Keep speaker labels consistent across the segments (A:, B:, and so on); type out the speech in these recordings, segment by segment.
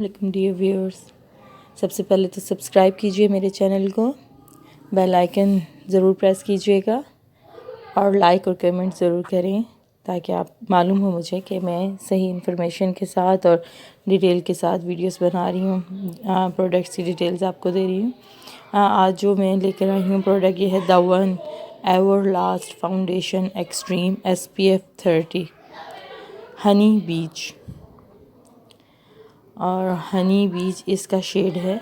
A: علیکم dear viewers. سب سے پہلے تو سبسکرائب کیجئے میرے چینل کو، بیل آئیکن ضرور پریس کیجئے گا اور لائک اور کمنٹ ضرور کریں تاکہ آپ معلوم ہو مجھے کہ میں صحیح انفارمیشن کے ساتھ اور ڈیٹیل کے ساتھ ویڈیوز بنا رہی ہوں، پروڈکٹس کی ڈیٹیلز آپ کو دے رہی ہوں. آج جو میں لے کر آئی ہوں پروڈکٹ یہ ہے the one ever last foundation extreme SPF 30 honey beach. اور ہنی بیچ اس کا شیڈ ہے.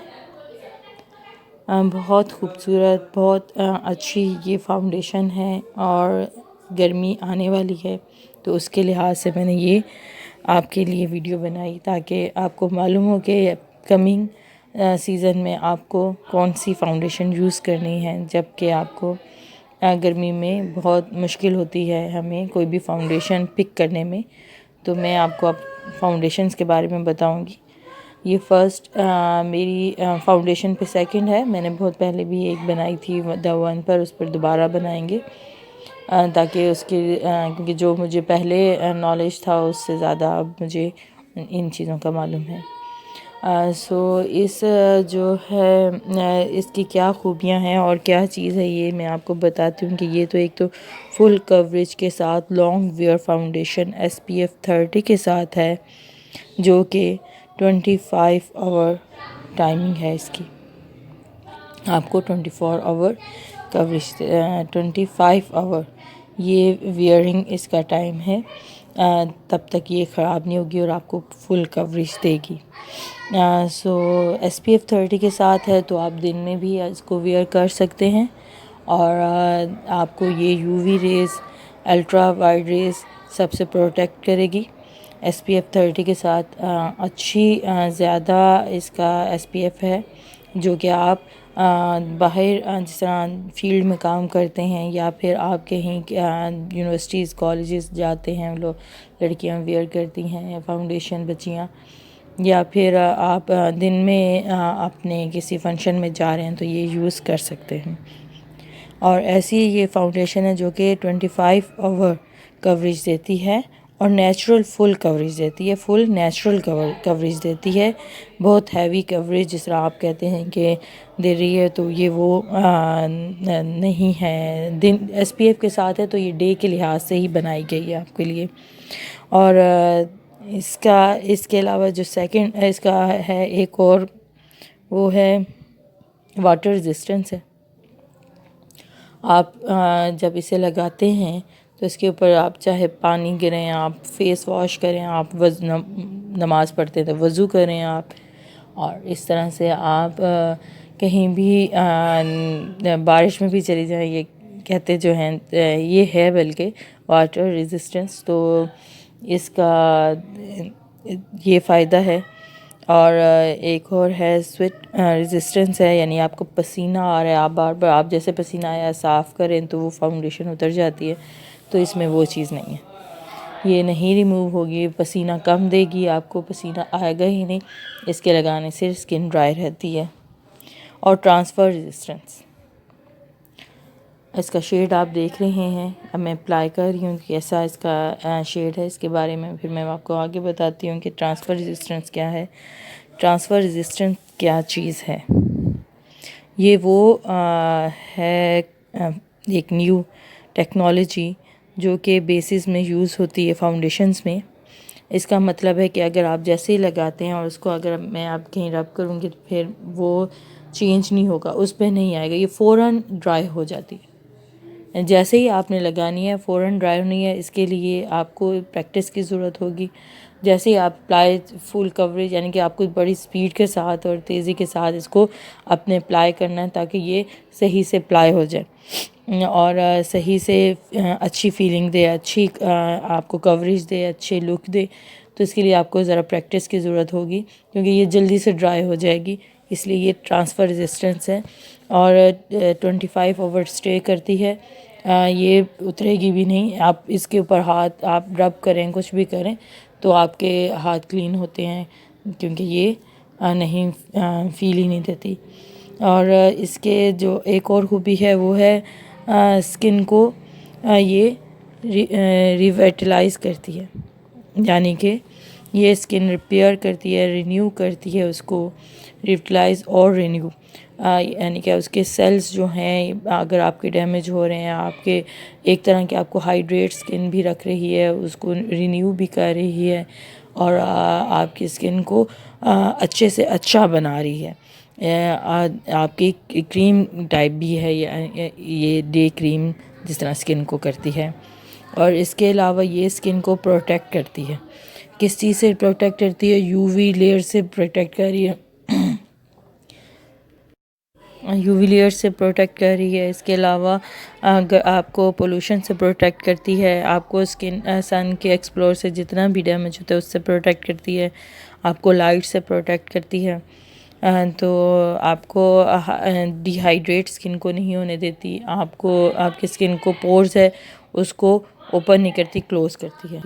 A: بہت خوبصورت، بہت اچھی یہ فاؤنڈیشن ہے اور گرمی آنے والی ہے تو اس کے لحاظ سے میں نے یہ آپ کے لیے ویڈیو بنائی تاکہ آپ کو معلوم ہو کہ کمنگ سیزن میں آپ کو کون سی فاؤنڈیشن یوز کرنی ہے، جب کہ آپ کو گرمی میں بہت مشکل ہوتی ہے ہمیں کوئی بھی فاؤنڈیشن پک کرنے میں. تو میں آپ کو اب فاؤنڈیشنز کے بارے میں بتاؤں گی. یہ فرسٹ میری فاؤنڈیشن پہ سیکنڈ ہے. میں نے بہت پہلے بھی ایک بنائی تھی دا ون پر، اس پر دوبارہ بنائیں گے تاکہ اس کے کیونکہ جو مجھے پہلے نالج تھا اس سے زیادہ اب مجھے ان چیزوں کا معلوم ہے. سو اس جو ہے اس کی کیا خوبیاں ہیں اور کیا چیز ہے یہ میں آپ کو بتاتی ہوں. کہ یہ تو ایک تو فل کوریج کے ساتھ لانگ ویئر فاؤنڈیشن SPF 30 کے ساتھ ہے، جو کہ 25 آور ٹائمنگ ہے اس کی. آپ کو 24 آور کوریج 25 آور یہ ویئرنگ اس کا ٹائم ہے. تب تک یہ خراب نہیں ہوگی اور آپ کو فل کوریج دے گی. سو SPF 30 کے ساتھ ہے تو آپ دن میں بھی اس کو ویئر کر سکتے ہیں اور آپ کو یہ UV rays, ultra wide rays سب سے پروٹیکٹ کرے گی. SPF 30 کے ساتھ اچھی زیادہ اس کا SPF ہے، جو کہ آپ باہر جس طرح فیلڈ میں کام کرتے ہیں یا پھر آپ کہیں یونیورسٹیز کالجز جاتے ہیں، لوگ لڑکیاں ویئر کرتی ہیں فاؤنڈیشن، بچیاں، یا پھر آپ دن میں اپنے کسی فنکشن میں جا رہے ہیں تو یہ یوز کر سکتے ہیں. اور ایسی یہ فاؤنڈیشن ہے جو کہ 25 آور کوریج دیتی ہے اور نیچرل فل کوریج دیتی ہے. فل نیچرل کوریج دیتی ہے. بہت ہیوی کوریج جس طرح آپ کہتے ہیں کہ دے رہی ہے تو یہ وہ نہیں ہے. دن SPF کے ساتھ ہے تو یہ ڈے کے لحاظ سے ہی بنائی گئی ہے آپ کے لیے. اور اس کے علاوہ جو سیکنڈ اس کا ہے ایک اور وہ ہے واٹر ریزسٹنس ہے. آپ جب اسے لگاتے ہیں تو اس کے اوپر آپ چاہے پانی گریں، آپ فیس واش کریں، آپ نماز پڑھتے ہیں تو وضو کریں آپ، اور اس طرح سے آپ کہیں بھی بارش میں بھی چلی جائیں. یہ کہتے جو ہیں یہ ہے بلکہ واٹر ریزسٹنس، تو اس کا یہ فائدہ ہے. اور ایک اور ہے سویٹ ریزسٹنس ہے، یعنی آپ کو پسینہ آ رہا ہے، آپ بار بار آپ جیسے پسینہ آیا صاف کریں تو وہ فاؤنڈیشن اتر جاتی ہے، تو اس میں وہ چیز نہیں ہے. یہ نہیں ریموو ہوگی، پسینہ کم دے گی، آپ کو پسینہ آئے گا ہی نہیں اس کے لگانے سے. اسکن ڈرائی رہتی ہے. اور ٹرانسفر ریزسٹنس، اس کا شیڈ آپ دیکھ رہے ہیں. اب میں اپلائی کر رہی ہوں کیسا اس کا شیڈ ہے. اس کے بارے میں پھر میں آپ کو آگے بتاتی ہوں کہ ٹرانسفر ریزسٹنس کیا ہے. ٹرانسفر ریزسٹنس کیا چیز ہے؟ یہ وہ ہے ایک نیو ٹیکنالوجی جو کہ بیسز میں یوز ہوتی ہے فاؤنڈیشنز میں. اس کا مطلب ہے کہ اگر آپ جیسے ہی لگاتے ہیں اور اس کو اگر میں آپ کہیں رب کروں گی تو پھر وہ چینج نہیں ہوگا، اس پہ نہیں آئے گا، یہ فوراً ڈرائی ہو جاتی ہے. جیسے ہی آپ نے لگانی ہے فوراً ڈرائی ہونی ہے. اس کے لیے آپ کو پریکٹس کی ضرورت ہوگی. جیسے ہی آپ اپلائی فل کوریج، یعنی کہ آپ کو بڑی سپیڈ کے ساتھ اور تیزی کے ساتھ اس کو اپنے اپلائی کرنا ہے تاکہ یہ صحیح سے اپلائی ہو جائے اور صحیح سے اچھی فیلنگ دے، اچھی آپ کو کوریج دے، اچھے لک دے. تو اس کے لیے آپ کو ذرا پریکٹس کی ضرورت ہوگی کیونکہ یہ جلدی سے ڈرائی ہو جائے گی. اس لیے یہ ٹرانسفر ریزسٹنس ہے اور 25 آور اسٹے کرتی ہے. یہ اترے گی بھی نہیں. آپ اس کے اوپر ہاتھ آپ رب کریں، کچھ بھی کریں تو آپ کے ہاتھ کلین ہوتے ہیں کیونکہ یہ نہیں فیل ہی نہیں دیتی. اور اس کے جو ایک اور خوبی ہے وہ ہے اسکن کو یہ ریویٹلائز کرتی ہے، یعنی کہ یہ اسکن ریپیئر کرتی ہے، رینیو کرتی ہے اس کو، ریوٹلائز اور رینیو، یعنی کہ اس کے سیلز جو ہیں اگر آپ کے ڈیمیج ہو رہے ہیں، آپ کے ایک طرح کے آپ کو ہائیڈریٹ اسکن بھی رکھ رہی ہے، اس کو رینیو بھی کر رہی ہے، اور آپ کی اسکن کو اچھے سے اچھا بنا رہی ہے۔ آپ کی کریم ٹائپ بھی ہے یہ ڈے کریم جس طرح اسکن کو کرتی ہے، اور اس کے علاوہ یہ اسکن کو پروٹیکٹ کرتی ہے۔ کس چیز سے پروٹیکٹ کرتی ہے؟ یو وی لیئر سے پروٹیکٹ کر رہی ہے، یو وی لیئر سے پروٹیکٹ کر رہی ہے۔ اس کے علاوہ آپ کو پولوشن سے پروٹیکٹ کرتی ہے، آپ کو سن کے ایکسپلور سے جتنا بھی ڈیمیج ہوتا ہے اس سے پروٹیکٹ کرتی ہے، آپ کو لائٹ سے پروٹیکٹ کرتی ہے، تو آپ کو ڈی ہائیڈریٹ اسکن کو نہیں ہونے دیتی، آپ کی اسکن کو پورز ہے اس کو اوپن نہیں کرتی، کلوز کرتی ہے۔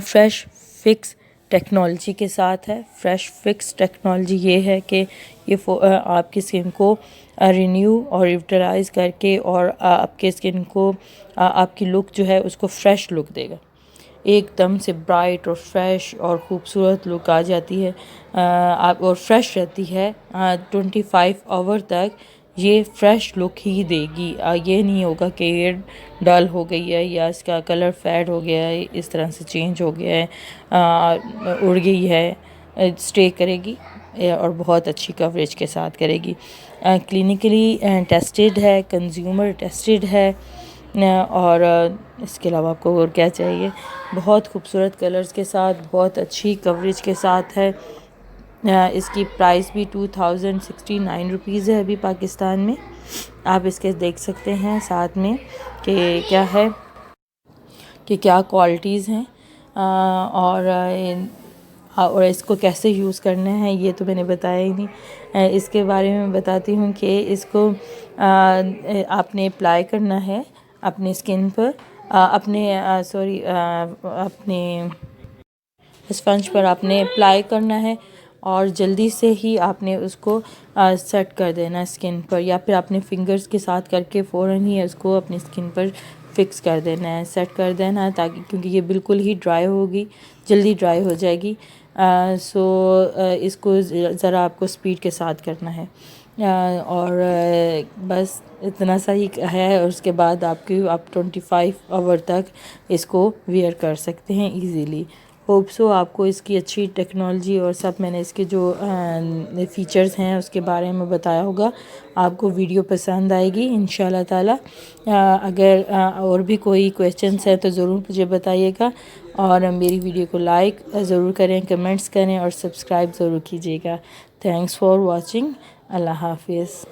A: فریش فکس ٹیکنالوجی کے ساتھ ہے۔ فریش فکس ٹیکنالوجی یہ ہے کہ یہ آپ کی اسکن کو رینیو اور ریوٹلائز کر کے اور آپ کے اسکن کو آپ کی لک جو ہے اس کو فریش لک دے گا، ایک دم سے برائٹ اور فریش اور خوبصورت لک آ جاتی ہے، اور فریش رہتی ہے 25 آور تک، یہ فریش لک ہی دے گی۔ یہ نہیں ہوگا کہ یہ ڈل ہو گئی ہے یا اس کا کلر فیڈ ہو گیا ہے، اس طرح سے چینج ہو گیا ہے، اڑ گئی ہے، اسٹے کرے گی اور بہت اچھی کوریج کے ساتھ کرے گی۔ کلینکلی ٹیسٹڈ ہے، کنزیومر ٹیسٹڈ ہے، اور اس کے علاوہ آپ کو اور کیا چاہیے؟ بہت خوبصورت کلرز کے ساتھ، بہت اچھی کوریج کے ساتھ ہے۔ اس کی پرائس بھی 2069 روپیز ہے ابھی پاکستان میں۔ آپ اس کے دیکھ سکتے ہیں ساتھ میں کہ کیا ہے، کہ کیا کوالٹیز ہیں، اور اس کو کیسے یوز کرنا ہے یہ تو میں نے بتایا ہی نہیں۔ اس کے بارے میں بتاتی ہوں کہ اس کو آپ نے اپلائی کرنا ہے اپنے اسکن پر، اپنے اسپنج پر آپ نے اپلائی کرنا ہے، اور جلدی سے ہی آپ نے اس کو سیٹ کر دینا اسکن پر، یا پھر اپنے فنگرز کے ساتھ کر کے فوراً ہی اس کو اپنی اسکن پر فکس کر دینا ہے، سیٹ کر دینا ہے، تاکہ کیونکہ یہ بالکل ہی ڈرائی ہوگی، جلدی ڈرائی ہو جائے گی، اس کو ذرا آپ کو اسپیڈ کے ساتھ کرنا ہے، اور بس اتنا سا ہی ہے، اور اس کے بعد آپ 25 آور تک اس کو ویئر کر سکتے ہیں ایزیلی۔ ہوپ سو آپ کو اس کی اچھی ٹیکنالوجی اور سب میں نے اس کے جو فیچرز ہیں اس کے بارے میں بتایا ہوگا، آپ کو ویڈیو پسند آئے گی انشاءاللہ تعالی۔ اگر اور بھی کوئی کویسچنس ہیں تو ضرور مجھے بتائیے گا، اور میری ویڈیو کو لائک ضرور کریں، کمنٹس کریں، اور سبسکرائب ضرور کیجیے گا۔ Thanks for watching. اللہ حافظ۔